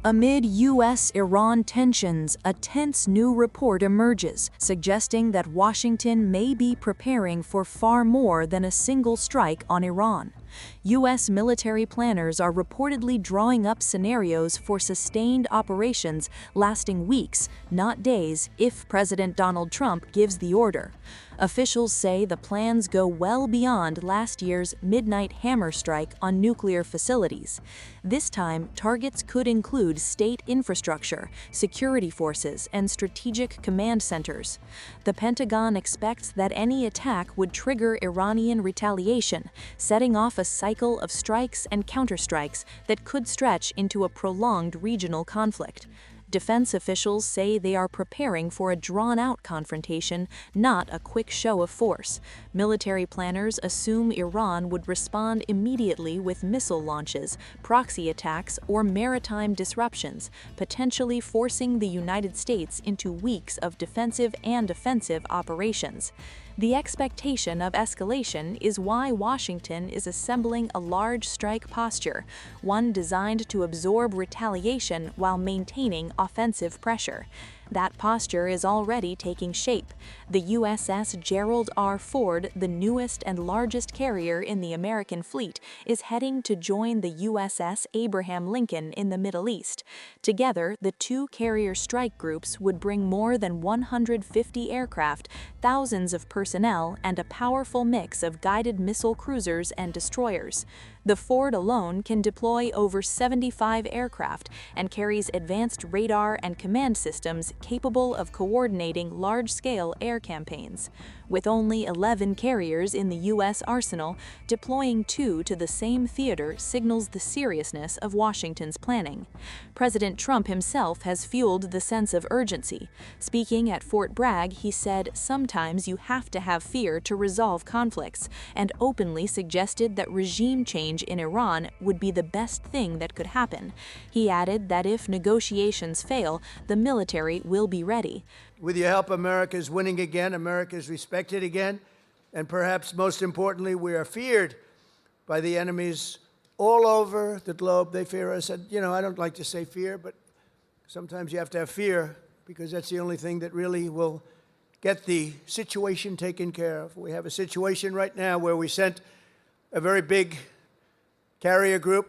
Amid U.S.-Iran tensions, a tense new report emerges, suggesting that Washington may be preparing for far more than a single strike on Iran. U.S. military planners are reportedly drawing up scenarios for sustained operations lasting weeks, not days, if President Donald Trump gives the order. Officials say the plans go well beyond last year's midnight hammer strike on nuclear facilities. This time, targets could include state infrastructure, security forces, and strategic command centers. The Pentagon expects that any attack would trigger Iranian retaliation, setting off a cycle of strikes and counterstrikes that could stretch into a prolonged regional conflict. Defense officials say they are preparing for a drawn-out confrontation, not a quick show of force. Military planners assume Iran would respond immediately with missile launches, proxy attacks, or maritime disruptions, potentially forcing the United States into weeks of defensive and offensive operations. The expectation of escalation is why Washington is assembling a large strike posture, one designed to absorb retaliation while maintaining offensive pressure. That posture is already taking shape. The USS Gerald R. Ford, the newest and largest carrier in the American fleet, is heading to join the USS Abraham Lincoln in the Middle East. Together, the two carrier strike groups would bring more than 150 aircraft, thousands of personnel, and a powerful mix of guided missile cruisers and destroyers. The Ford alone can deploy over 75 aircraft and carries advanced radar and command systems capable of coordinating large-scale air campaigns. With only 11 carriers in the U.S. arsenal, deploying two to the same theater signals the seriousness of Washington's planning. President Trump himself has fueled the sense of urgency. Speaking at Fort Bragg, he said, "Sometimes you have to have fear to resolve conflicts," and openly suggested that regime change in Iran would be the best thing that could happen. He added that if negotiations fail, the military will be ready. With your help, America is winning again, America is respected again, and perhaps most importantly, we are feared by the enemies all over the globe. They fear us. And, I don't like to say fear, but sometimes you have to have fear because that's the only thing that really will get the situation taken care of. We have a situation right now where we sent a very big carrier group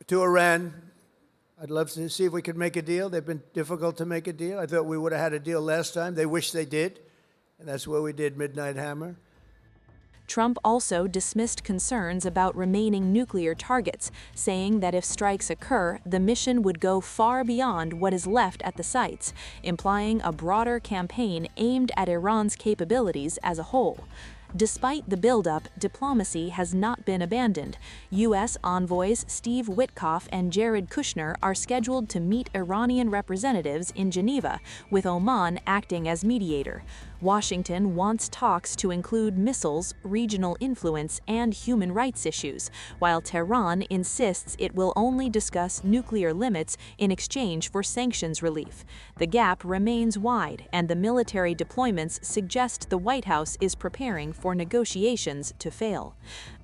to Iran. I'd love to see if we could make a deal. They've been difficult to make a deal. I thought we would have had a deal last time. They wish they did, and that's where we did Midnight Hammer. Trump also dismissed concerns about remaining nuclear targets, saying that if strikes occur, the mission would go far beyond what is left at the sites, implying a broader campaign aimed at Iran's capabilities as a whole. Despite the buildup, diplomacy has not been abandoned. U.S. envoys Steve Witkoff and Jared Kushner are scheduled to meet Iranian representatives in Geneva, with Oman acting as mediator. Washington wants talks to include missiles, regional influence, and human rights issues, while Tehran insists it will only discuss nuclear limits in exchange for sanctions relief. The gap remains wide, and the military deployments suggest the White House is preparing for negotiations to fail.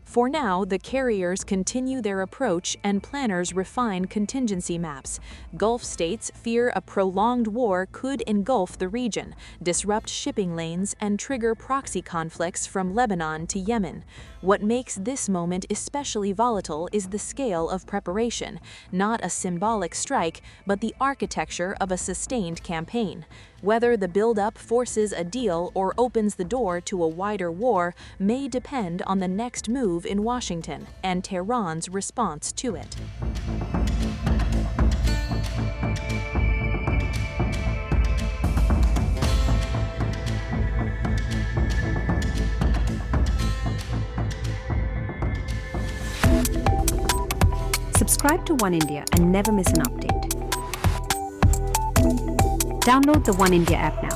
For now, the carriers continue their approach and planners refine contingency maps. Gulf states fear a prolonged war could engulf the region, disrupt shipping lanes, and trigger proxy conflicts from Lebanon to Yemen. What makes this moment especially volatile is the scale of preparation, not a symbolic strike, but the architecture of a sustained campaign. Whether the buildup forces a deal or opens the door to a wider war may depend on the next move in Washington and Tehran's response to it. Subscribe to One India and never miss an update. Download the One India app now.